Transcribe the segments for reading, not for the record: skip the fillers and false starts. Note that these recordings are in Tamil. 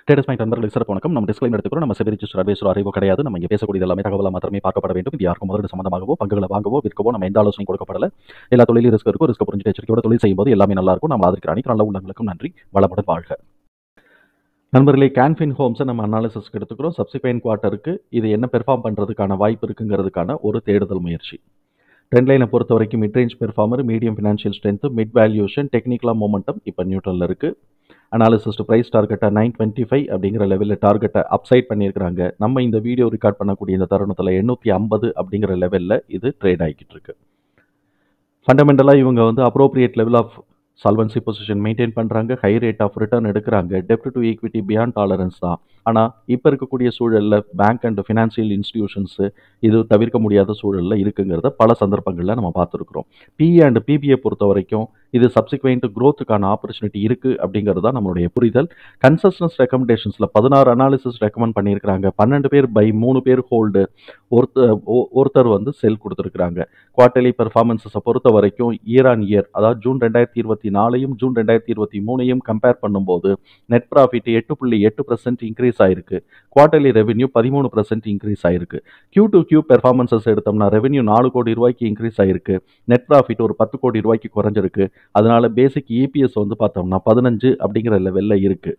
ட்ரேடர்ஸ் பாயிண்ட் நண்பர்களுக்கு சிறப்பு வணக்கம். நம்ம டிஸ்க்ளைமர் எடுத்துக்கிறோம். நம்ம செபி ரிஜிஸ்டர் அட்வைசர் அறிவோ கிடையாது. நம்ம இங்கே பேசக்கூடிய எல்லாமே தகவலாக மாத்திரமே பார்க்கப்பட வேண்டும். இது யாருக்கும் முதலீடு சம்பந்தமாகவோ பங்குகளை வாங்கவோ விற்கவோ நம்ம எந்த ஆலோசனையும் கொடுக்கப்படல. எல்லா தொழிலும் ரிஸ்க் இருக்கும். ரிஸ்க் புரிஞ்சு எச்சரிக்கையோட தொழில் செய்யும்போது எல்லாமே நல்லா இருக்கும். நம்ம ஆதரிக்கிற அனைத்து நல்ல உள்ளங்களுக்கும் நன்றி. வளமுடன் வாழ்க. நண்பர்களே, கேன்ஃபின் ஹோம்ஸை நம்ம அனாலிசிஸ்க்கு எடுத்துக்கிறோம். சப்சிக்வெண்ட் குவார்ட்டருக்கு இது என்ன பெர்ஃபார்ம் பண்ணுறதுக்கான வாய்ப்பு இருக்குங்கிறதுக்கான ஒரு தேடுதல் முயற்சி. ட்ரெண்ட் லைனை பொறுத்த வரைக்கும் mid range performer, medium financial strength, mid valuation, டெக்னிக்கலாக மொமெண்டம் இப்போ நியூட்ரலில் இருக்குது. அனாலிசிஸ்ட் ப்ரைஸ் டார்கெட்டை 925 அப்படிங்கிற லெவலில் டார்கெட்டை அப்சைட் பண்ணியிருக்கிறாங்க. நம்ம இந்த வீடியோ ரெக்கார்ட் பண்ணக்கூடிய இந்த தருணத்தில் 850 அப்படிங்கிற லெவலில் இது ட்ரேட் ஆகிக்கிட்டு இருக்கு. ஃபண்டமெண்டலாக இவங்க வந்து appropriate level of solvency position maintain பண்ணுறாங்க. ஹை ரேட் ஆஃப் ரிட்டர்ன் எடுக்கிறாங்க. டெப்ட் டு ஈக்விட்டி பியாண்ட் டாலரன்ஸ் தான். ஆனால் இப்போ இருக்கக்கூடிய சூழலில் பேங்க் அண்ட் ஃபினான்சியல் இன்ஸ்டிடியூஷன்ஸு இது தவிர்க்க முடியாத சூழலில் இருக்குங்கிறத பல சந்தர்ப்பங்களில் நம்ம பார்த்துருக்குறோம். பிஇ அண்ட் பிபிஏ பொறுத்த வரைக்கும் இது சப்சிக்வெண்ட் க்ரோத்துக்கான ஆப்பர்ச்சுனிட்டி இருக்குது அப்படிங்கிறது தான் நம்மளுடைய புரிதல். கன்சஸ்டன்ஸ் ரெக்கமெண்டேஷன்ஸில் 16 அனாலிசிஸ் ரெக்கமெண்ட் பண்ணியிருக்கிறாங்க. 12 பேர் பை, 3 பேர் ஹோல்டு, ஒருத்தர் வந்து செல் கொடுத்துருக்குறாங்க. குவார்டர்லி பெர்ஃபார்மன்ஸை பொறுத்த வரைக்கும் இயர் ஆன் இயர், அதாவது ஜூன் 2024 ஜூன் 2023 கம்பேர் பண்ணும்போது நெட் ப்ராஃபிட் 8.8% இன்க்ரீஸ் ஆயிருக்கு. குவார்டர்லி ரெவென்யூ 13% இன்க்ரீஸ் ஆயிருக்கு. Q2Q பெர்ஃபார்மன்ஸஸ் எடுத்தோம்னா ரெவென்யூ 4 கோடி ரூபாய்க்கு இன்க்ரீஸ் ஆயிருக்கு. நெட் ப்ராஃபிட் ஒரு 10 கோடி ரூபாய்க்கு குறைஞ்சிருக்கு. அதனால பேசிக் இபிஎஸ் வந்து பார்த்தோம்னா 15 அப்படிங்கிற லெவலில் இருக்கு.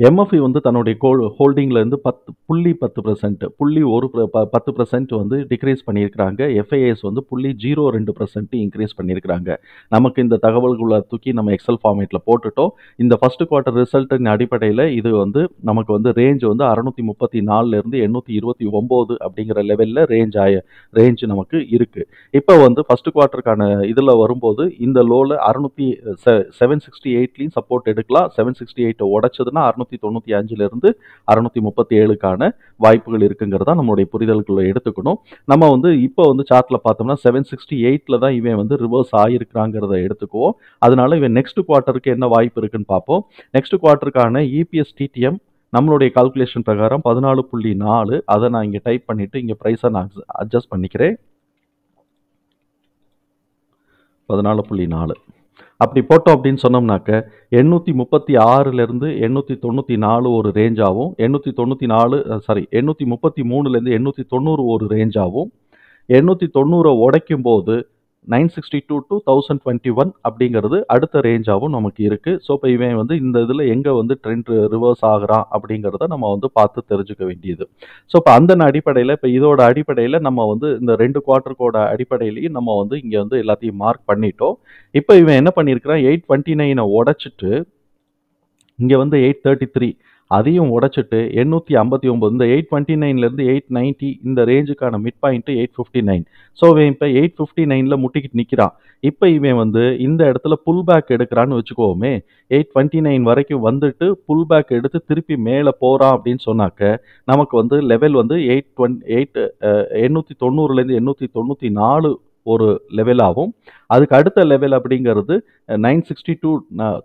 எம்எஃப்இ வந்து தன்னுடைய ஹோல்டிங்லேருந்து 10% வந்து டிக்ரீஸ் பண்ணியிருக்கிறாங்க. எஃப்ஐஎஸ் வந்து 0.02% இன்க்ரீஸ் பண்ணியிருக்கிறாங்க. நமக்கு இந்த தகவல்களை தூக்கி நம்ம எக்ஸல் ஃபார்மேட்டில் போட்டுட்டோம். இந்த ஃபர்ஸ்ட் குவார்ட்டர் ரிசல்ட்டின் அடிப்படையில் இது வந்து நமக்கு வந்து ரேஞ்ச் வந்து 634 829 அப்படிங்கிற லெவலில் ரேஞ்ச் நமக்கு இருக்குது. இப்போ வந்து ஃபர்ஸ்ட் குவார்ட்டருக்கான இதில் வரும்போது இந்த லோவில் 768 சப்போர்ட் எடுக்கலாம். 768 உடைச்சதுன்னா 695 637க்கான வாய்ப்புகள் இருக்குங்கிறதா நம்மளுடைய புரிதலுக்குள்ள எடுத்துக்கணும். நம்ம வந்து இப்போ வந்து சார்ட்ல பார்த்தோம்னா 768 தான் இவன் வந்து ரிவர்ஸ் ஆகிருக்கிறாங்கிறத எடுத்துக்குவோம். அதனால இவன் நெக்ஸ்ட் குவார்ட்டருக்கு என்ன வாய்ப்பு இருக்குன்னு பார்ப்போம். நெக்ஸ்ட் குவார்ட்டருக்கான இபிஎஸ் டிடிஎம் நம்மளுடைய கால்குலேஷன் பிரகாரம் 14.4. அதை நான் இங்கே டைப் பண்ணிட்டு இங்கே ப்ரைஸை நான் அட்ஜஸ்ட் பண்ணிக்கிறேன். 14.4 அப்படி போட்டோம் அப்படின்னு சொன்னோம்னாக்க 836 894 ஒரு ரேஞ்சாகவும், 833 890 ஒரு ரேஞ்சாகவும், 890 உடைக்கும் போது 962 to 1021 அப்படிங்கிறது அடுத்த ரேஞ்சாகவும் நமக்கு இருக்குது. ஸோ இப்போ இவன் வந்து இந்த இதில் எங்கே வந்து ட்ரெண்ட் ரிவர்ஸ் ஆகுறான் அப்படிங்கிறத நம்ம வந்து பார்த்து தெரிஞ்சுக்க வேண்டியது. ஸோ இப்போ அந்த அடிப்படையில் இப்போ இதோட அடிப்படையில் நம்ம வந்து இந்த 2 குவார்ட்டருக்கோட அடிப்படையிலையும் நம்ம வந்து இங்கே வந்து எல்லாத்தையும் மார்க் பண்ணிட்டோம். இப்போ இவன் என்ன பண்ணியிருக்கிறான், 829 உடைச்சிட்டு இங்கே வந்து 833 அதையும் உடைச்சிட்டு 859, இந்த 829 890 இந்த ரேஞ்சுக்கான மிட் பாயிண்ட் 859. ஸோ இவன் இப்போ 859 முட்டிக்கிட்டு நிற்கிறான். இப்போ இவன் வந்து இந்த இடத்துல புல் பேக் எடுக்கிறான்னு வச்சுக்கோமே, 829 வரைக்கும் வந்துட்டு புல் பேக் எடுத்து திருப்பி மேலே போகிறான் அப்படின்னு சொன்னாக்க நமக்கு வந்து லெவல் வந்து 890 894 ஒரு லெவலாகவும், அதுக்கு அடுத்த லெவல் அப்படிங்கிறது 962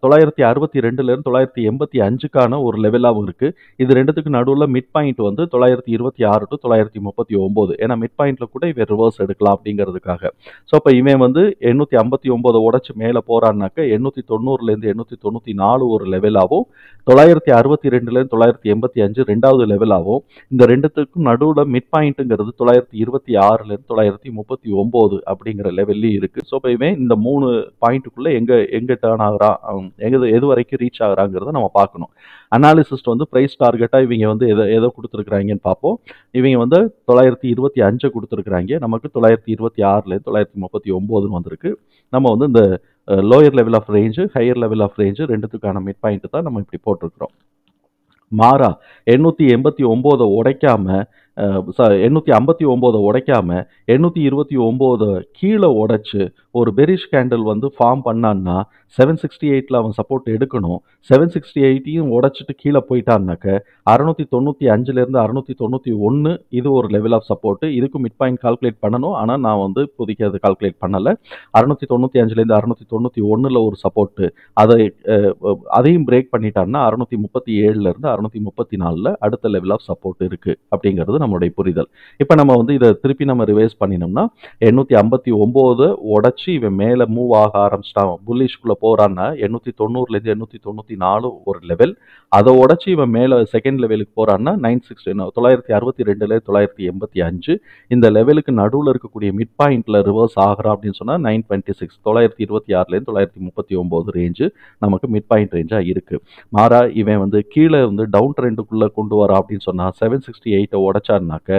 962 985க்கான ஒரு லெவலாகவும் இருக்குது. இது ரெண்டுத்துக்கு நடுவில் மிட் பாயிண்ட் வந்து 926 to 939. ஏன்னா மிட் பாயிண்டில் கூட இவன் ரிவர்ஸ் எடுக்கலாம் அப்படிங்கிறதுக்காக. ஸோ இப்போ இவன் வந்து 859 உடச்சி மேலே போகிறான்னாக்க 890 894 ஒரு லெவலாகவும், 962 985 ரெண்டாவது லெவலாகவும், இந்த ரெண்டுத்துக்கும் நடுவில் மிட் பாயிண்ட்டுங்கிறது 926 939 அப்படிங்கிற லெவல்லையும் இருக்குது. ஸோ இப்போ இவன் இந்த 3 பாயிண்ட்டுக்குள்ளே எங்கே டேர்ன் ஆகுறான், எது வரைக்கும் ரீச் ஆகுறாங்கிறத நம்ம பார்க்கணும். அனாலிசிஸ்ட் வந்து ப்ரைஸ் டார்கெட்டாக இவங்க வந்து எதை கொடுத்துருக்குறாங்கன்னு பார்ப்போம். இவங்க வந்து 925 கொடுத்துருக்குறாங்க. நமக்கு 926 939 வந்திருக்கு. நம்ம வந்து இந்த lower level of range, higher level of range ரெண்டுத்துக்கான மிட் பாயிண்ட் தான் நம்ம இப்படி போட்டிருக்கிறோம். மாறா 889 உடைக்காம 859 உடைக்காம 829 கீழே உடைச்சு ஒரு பெரிஷ் கேண்டில் வந்து ஃபார்ம் பண்ணான்னா 768 அவன் சப்போர்ட் எடுக்கணும். 768 உடைச்சிட்டு கீழே போயிட்டான்னாக்க 695 691 இது ஒரு லெவல் ஆஃப் சப்போர்ட். இதுக்கு மிட் பாயிண்ட் கால்குலேட் பண்ணணும். ஆனால் நான் வந்து இப்போதைக்கு அது கால்குலேட் பண்ணலை. 695 691 ஒரு சப்போர்ட்டு, அதையும் பிரேக் பண்ணிட்டான்னா 637 634 அடுத்த லெவல் ஆஃப் சப்போர்ட் இருக்கு அப்படிங்கிறது நம்மளுடைய புரிதல். இப்போ நம்ம வந்து இதை திருப்பி நம்ம ரிவைஸ் பண்ணினோம்னா 859 உடைச்சு இவன் மேலே மூவ் ஆக ஆரம்பிச்சிட்டான், புல்லிஷ்குள்ளே போறான்னா 890லேருந்து 894 ஒரு லெவல். அதை உடச்சி இவன் மேலே செகண்ட் லெவலுக்கு போறான்னா 962ல 985 இந்த லெவலுக்கு நடுவில் இருக்கக்கூடிய மிட் பாயிண்ட்ல ரிவர்ஸ் ஆகிறா அப்படின்னு சொன்னா 926 926லேருந்து 939 ரேஞ்சு நமக்கு மிட் பாயிண்ட் ரேஞ்சா இருக்கு. மாறா இவன் வந்து கீழே வந்து டவுன் ட்ரெண்டுக்குள்ள கொண்டு வரா அப்படின்னு சொன்னா 768 உடைச்சாருனாக்க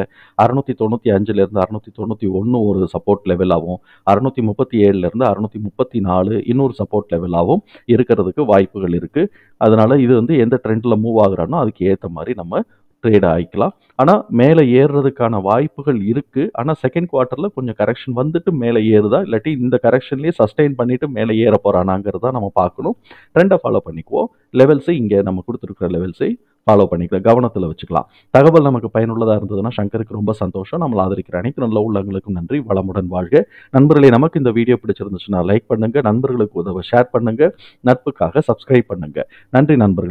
695லேருந்து 691 ஒரு சப்போர்ட் லெவலாகவும் 637லேருந்து 634 இன்னொரு சப்போர்ட் லெவலாகவும் இருக்கிறதுக்கு வாய்ப்புகள் இருக்கு. அதனால இது வந்து எந்த ட்ரெண்ட்ல மூவ் ஆகுறானோ அதுக்கு ஏற்ற மாதிரி நம்ம ட்ரேட் ஆகிக்கலாம். ஆனால் மேலே ஏறுறதுக்கான வாய்ப்புகள் இருக்கு. ஆனால் செகண்ட் குவார்ட்டர்ல கொஞ்சம் கரெக்ஷன் வந்துட்டு மேலே ஏறுதா இல்லாட்டி இந்த கரெக்ஷன்லேயே சஸ்டெயின் பண்ணிட்டு மேலே ஏற போறானாங்கிறத நம்ம பார்க்கணும். ட்ரெண்டை ஃபாலோ பண்ணிக்குவோம். லெவல்ஸை இங்கே நம்ம கொடுத்துருக்கிற லெவல்ஸை ஃபாலோ பண்ணிக்கலாம், கவனத்தில் வச்சுக்கலாம். தகவல் நமக்கு பயனுள்ளதாக இருந்ததுன்னா சங்கருக்கு ரொம்ப சந்தோஷம். நம்மளை ஆதரிக்கிற அனைத்து நல்ல உள்ளங்களுக்கும் நன்றி. வளமுடன் வாழ்க. நண்பர்களே, நமக்கு இந்த வீடியோ பிடிச்சிருந்துச்சுன்னா லைக் பண்ணுங்க, நண்பர்களுக்கு உதவ ஷேர் பண்ணுங்க, நட்புக்காக சப்ஸ்கிரைப் பண்ணுங்க. நன்றி நண்பர்களே.